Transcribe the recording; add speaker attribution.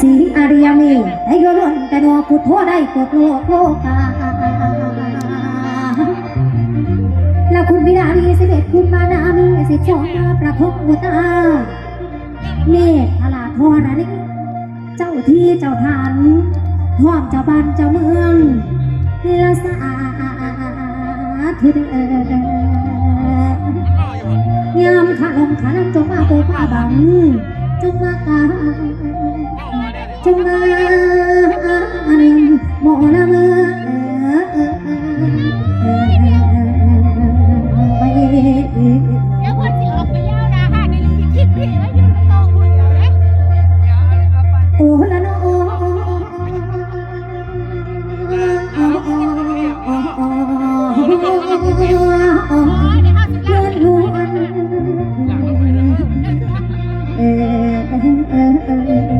Speaker 1: สีอาริยเมได้ยล้นแต่นัวพุทโธได้กดโลกโลกาแล้วคุณบิดามี11คุณมานามี12มาประคบอุตาเนตรพลาธรณิเจ้าที่เจ้าทานพร้อมเจ้าบ้านเจ้าเมืองละสาธุเด้อยามขาลมขาลำจงมาโปผ้าบังจงมากาจงมาโมละเม
Speaker 2: เดี๋ยวคนสิออกไปแล้วนะฮะในลิขิตพี่แล้วยืนโตคุณเดี๋ยวนะ
Speaker 1: โอ้ละโนเ